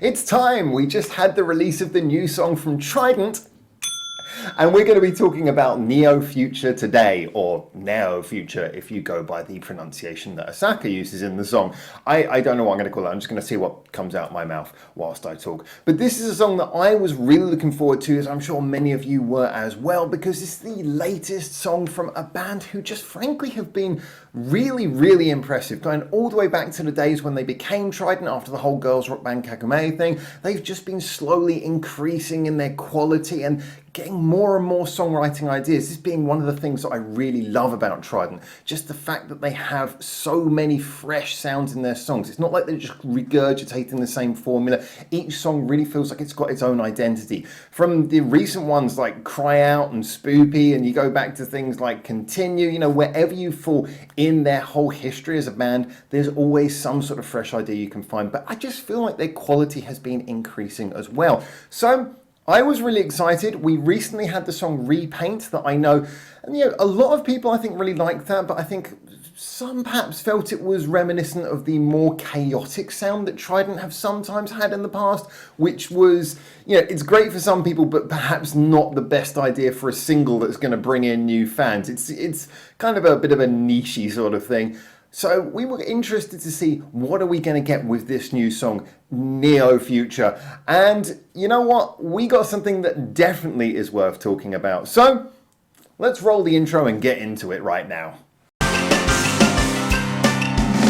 It's time! We just had the release of the new song from TRiDENT, and we're going to be talking about Neo Future today, or Neo Future if you go by the pronunciation that Asaka uses in the song. I don't know what I'm going to call it. I'm just going to see what comes out my mouth whilst I talk. But this is a song that I was really looking forward to, as I'm sure many of you were as well, because it's the latest song from a band who just frankly have been really impressive, going all the way back to the days when they became TRiDENT after the whole girls rock band Kagome thing. They've just been slowly increasing in their quality and getting more and more songwriting ideas. This being one of the things that I really love about TRiDENT, just the fact that they have so many fresh sounds in their songs. It's not like they're just regurgitating the same formula. Each song really feels like it's got its own identity. From the recent ones like Cry Out and Spoopy, and you go back to things like Continue, you know, wherever you fall in their whole history as a band, there's always some sort of fresh idea you can find. But I just feel like their quality has been increasing as well. So I was really excited. We recently had the song Repaint that I know, and you know, a lot of people I think really liked that, but I think some perhaps felt it was reminiscent of the more chaotic sound that TRiDENT have sometimes had in the past, which was, you know, it's great for some people, but perhaps not the best idea for a single that's going to bring in new fans. It's kind of a bit of a niche-y sort of thing. So we were interested to see what are we going to get with this new song, Neo Future. And you know what? We got something that definitely is worth talking about. So let's roll the intro and get into it right now.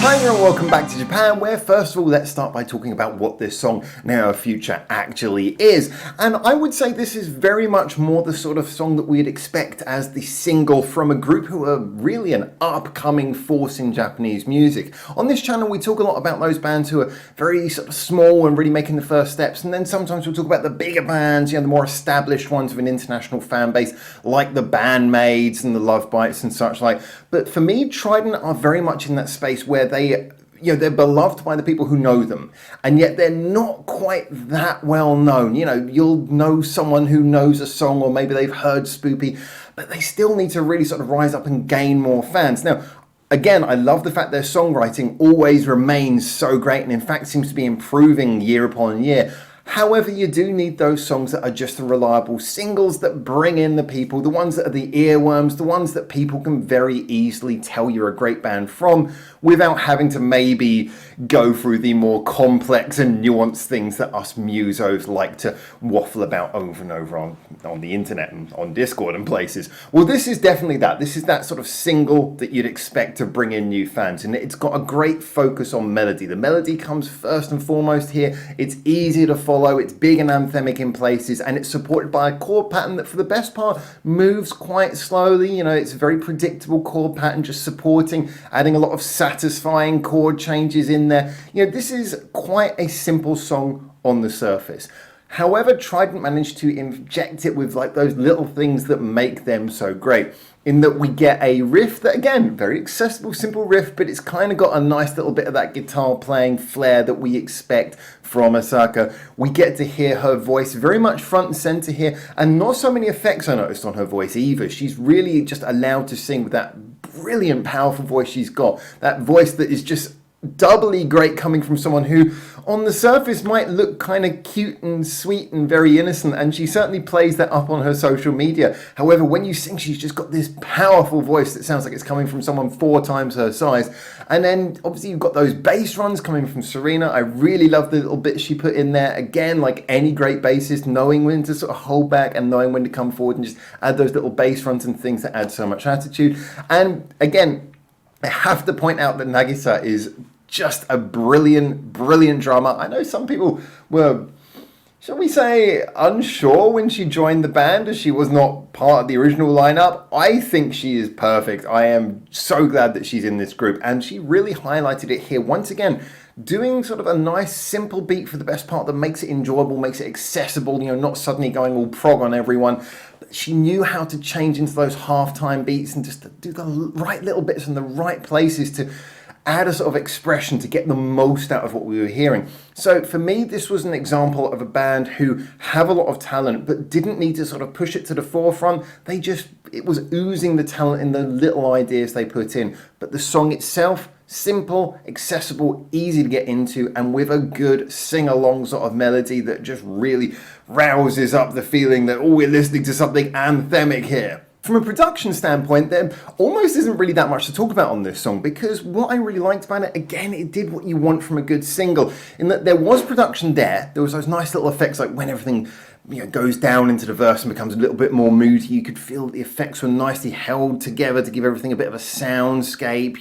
Hi everyone, welcome back to Japan, where first of all let's start by talking about what this song Neo Future actually is. And I would say this is very much more the sort of song that we'd expect as the single from a group who are really an upcoming force in Japanese music. On this channel we talk a lot about those bands who are very sort of small and really making the first steps, and then sometimes we'll talk about the bigger bands, you know, the more established ones with an international fan base like the Bandmaids and the Love Bites and such like. But for me, TRiDENT are very much in that space where they're beloved by the people who know them, and yet they're not quite that well known. You know, you'll know someone who knows a song, or maybe they've heard Spoopy, but they still need to really sort of rise up and gain more fans. Now, again, I love the fact their songwriting always remains so great, and in fact seems to be improving year upon year. However, you do need those songs that are just the reliable singles that bring in the people, the ones that are the earworms, the ones that people can very easily tell you're a great band from without having to maybe go through the more complex and nuanced things that us musos like to waffle about over and over on the internet and on Discord and places. Well, this is definitely that. This is that sort of single that you'd expect to bring in new fans, and it's got a great focus on melody. The melody comes first and foremost here. It's easy to follow, it's big and anthemic in places, and it's supported by a chord pattern that for the best part moves quite slowly. You know, it's a very predictable chord pattern, just supporting, adding a lot of satisfying chord changes in there. You know, this is quite a simple song on the surface. However, TRiDENT managed to inject it with like those little things that make them so great, in that we get a riff that, again, very accessible, simple riff, but it's kind of got a nice little bit of that guitar playing flair that we expect from Asaka. We get to hear her voice very much front and center here, and not so many effects I noticed on her voice either. She's really just allowed to sing with that brilliant, powerful voice she's got. That voice that is just doubly great coming from someone who on the surface might look kind of cute and sweet and very innocent, and she certainly plays that up on her social media. However, when you sing, she's just got this powerful voice that sounds like it's coming from someone 4 times her size. And then obviously you've got those bass runs coming from Serena. I really love the little bits she put in there. Again, like any great bassist, knowing when to sort of hold back and knowing when to come forward and just add those little bass runs and things that add so much attitude. And again, I have to point out that Nagisa is just a brilliant drummer. I know some people were, shall we say, unsure when she joined the band, as she was not part of the original lineup. I think she is perfect. I am so glad that she's in this group, and she really highlighted it here once again, doing sort of a nice simple beat for the best part that makes it enjoyable, makes it accessible, you know, not suddenly going all prog on everyone. But she knew how to change into those halftime beats and just to do the right little bits in the right places to add a sort of expression to get the most out of what we were hearing. So for me, this was an example of a band who have a lot of talent but didn't need to sort of push it to the forefront. It was oozing the talent in the little ideas they put in. But the song itself simple, accessible, easy to get into, and with a good sing-along sort of melody that just really rouses up the feeling that, oh, we're listening to something anthemic here. From a production standpoint, there almost isn't really that much to talk about on this song, because what I really liked about it, again, it did what you want from a good single, in that there was production there. There was those nice little effects, like when everything goes down into the verse and becomes a little bit more moody. You could feel the effects were nicely held together to give everything a bit of a soundscape.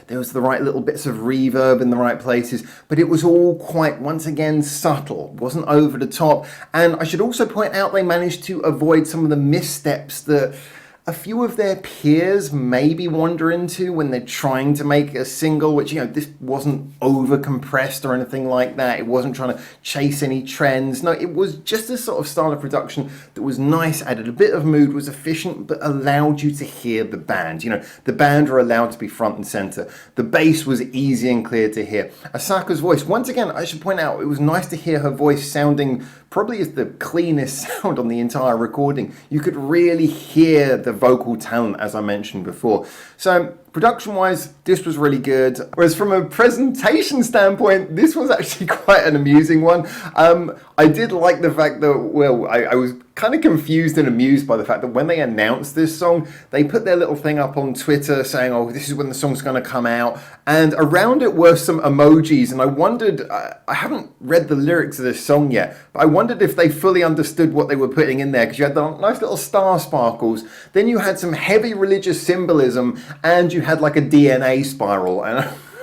There was the right little bits of reverb in the right places, but it was all quite, once again, subtle. It wasn't over the top. And I should also point out they managed to avoid some of the missteps that a few of their peers maybe wander into when they're trying to make a single, which, this wasn't over compressed or anything like that. It wasn't trying to chase any trends. No, it was just a sort of style of production that was nice, added a bit of mood, was efficient, but allowed you to hear the band. The band are allowed to be front and center. The bass was easy and clear to hear. Asaka's voice, once again, I should point out, it was nice to hear her voice sounding probably is the cleanest sound on the entire recording. You could really hear the vocal talent, as I mentioned before. So production-wise, this was really good. Whereas from a presentation standpoint, this was actually quite an amusing one. I did like the fact that, I was kind of confused and amused by the fact that when they announced this song, they put their little thing up on Twitter saying, oh, this is when the song's going to come out. And around it were some emojis. And I wondered, I haven't read the lyrics of this song yet, but I wondered if they fully understood what they were putting in there, because you had the nice little star sparkles, then you had some heavy religious symbolism, and you had like a DNA spiral. And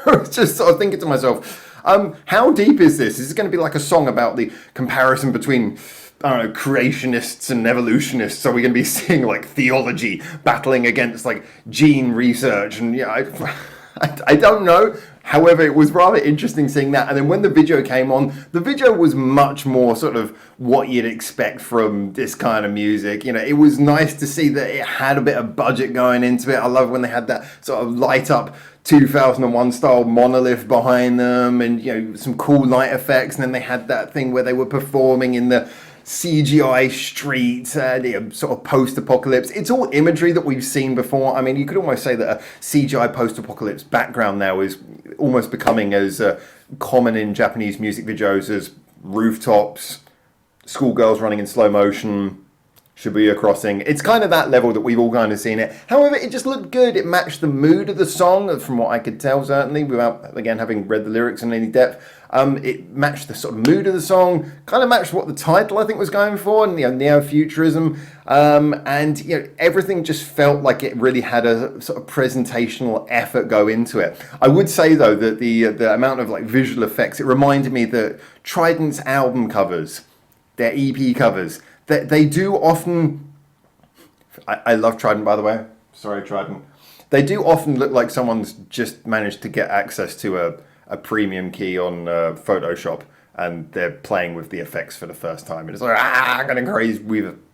I was just sort of thinking to myself, how deep is this? Is it going to be like a song about the comparison between, I don't know, creationists and evolutionists? Are we going to be seeing like theology battling against like gene research? And I don't know. However, it was rather interesting seeing that. And then when the video came on, the video was much more sort of what you'd expect from this kind of music. It was nice to see that it had a bit of budget going into it. I love when they had that sort of light up 2001 style monolith behind them, and some cool light effects. And then they had that thing where they were performing in the CGI streets, sort of post-apocalypse. It's all imagery that we've seen before. I mean, you could almost say that a CGI post-apocalypse background now is almost becoming as common in Japanese music videos as rooftops, schoolgirls running in slow motion, Shibuya Crossing. It's kind of that level that we've all kind of seen it. However, it just looked good. It matched the mood of the song, from what I could tell, certainly, without, again, having read the lyrics in any depth. It matched the sort of mood of the song, kind of matched what the title, I think, was going for, and neo-futurism. And everything just felt like it really had a sort of presentational effort go into it. I would say, though, that the amount of like visual effects, it reminded me that TRiDENT's album covers, their EP covers, that they do often, I love TRiDENT, by the way, sorry TRiDENT, they do often look like someone's just managed to get access to a premium key on Photoshop, and they're playing with the effects for the first time, and it's like, I'm going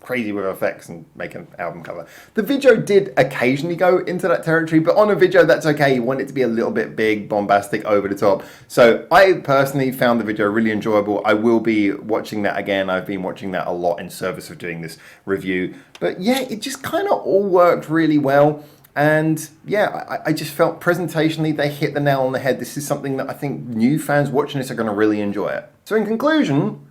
crazy with effects and make an album cover. The video did occasionally go into that territory, but on a video, that's okay. You want it to be a little bit big, bombastic, over the top. So I personally found the video really enjoyable. I will be watching that again. I've been watching that a lot in service of doing this review. But yeah, it just kind of all worked really well. And yeah, I just felt presentationally they hit the nail on the head. This is something that I think new fans watching this are going to really enjoy it. So in conclusion,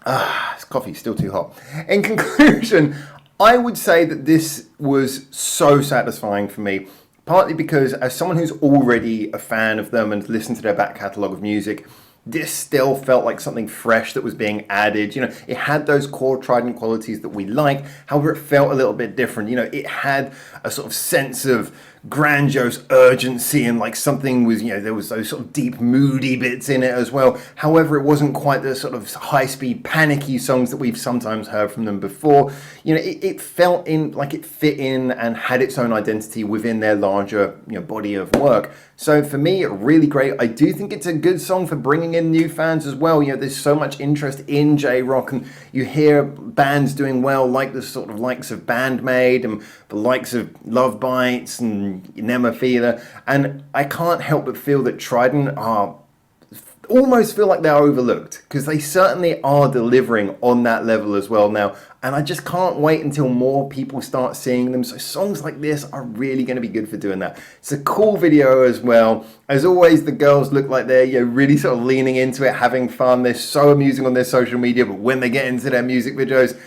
this coffee's still too hot. In conclusion, I would say that this was so satisfying for me, partly because as someone who's already a fan of them and listened to their back catalogue of music, this still felt like something fresh that was being added. It had those core TRiDENT qualities that we like. However, it felt a little bit different. It had a sort of sense of grandiose urgency, and like something was, there was those sort of deep moody bits in it as well. However, it wasn't quite the sort of high-speed panicky songs that we've sometimes heard from them before. It felt like it fit in and had its own identity within their larger body of work. So for me, really great. I do think it's a good song for bringing in new fans as well. There's so much interest in J-rock, and you hear bands doing well, like the sort of likes of Bandmade and the likes of Love Bites and Nemophila, and I can't help but feel that TRiDENT are almost feel like they're overlooked, because they certainly are delivering on that level as well now, and I just can't wait until more people start seeing them. So songs like this are really going to be good for doing that. It's a cool video as well. As always, the girls look like they're really sort of leaning into it, having fun. They're so amusing on their social media, but when they get into their music videos,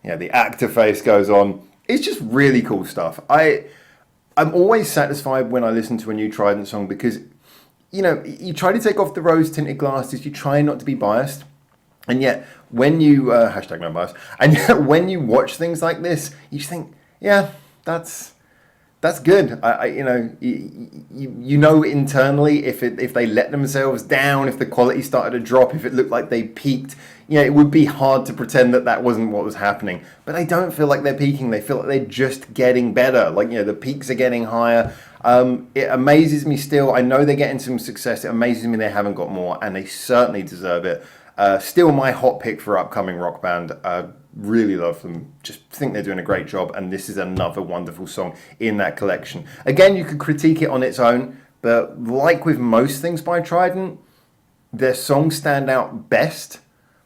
the actor face goes on. It's just really cool stuff. I'm always satisfied when I listen to a new TRiDENT song, because you try to take off the rose-tinted glasses, you try not to be biased, and yet when you, hashtag no bias, and yet when you watch things like this, you just think, yeah, that's good. You know internally if they let themselves down, if the quality started to drop, if it looked like they peaked, it would be hard to pretend that that wasn't what was happening. But they don't feel like they're peaking. They feel like they're just getting better. Like, the peaks are getting higher. It amazes me still. I know they're getting some success. It amazes me they haven't got more, and they certainly deserve it. Still my hot pick for upcoming rock band. Really love them. Just think they're doing a great job, and this is another wonderful song in that collection. Again, you could critique it on its own, but like with most things by TRiDENT, their songs stand out best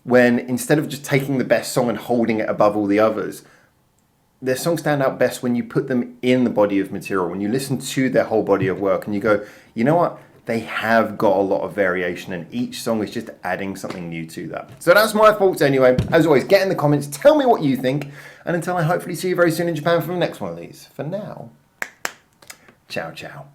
when, instead of just taking the best song and holding it above all the others, their songs stand out best when you put them in the body of material, when you listen to their whole body of work and you go, you know what? They have got a lot of variation, and each song is just adding something new to that. So that's my thoughts anyway. As always, get in the comments, tell me what you think, and until I hopefully see you very soon in Japan for the next one of these. For now, ciao, ciao.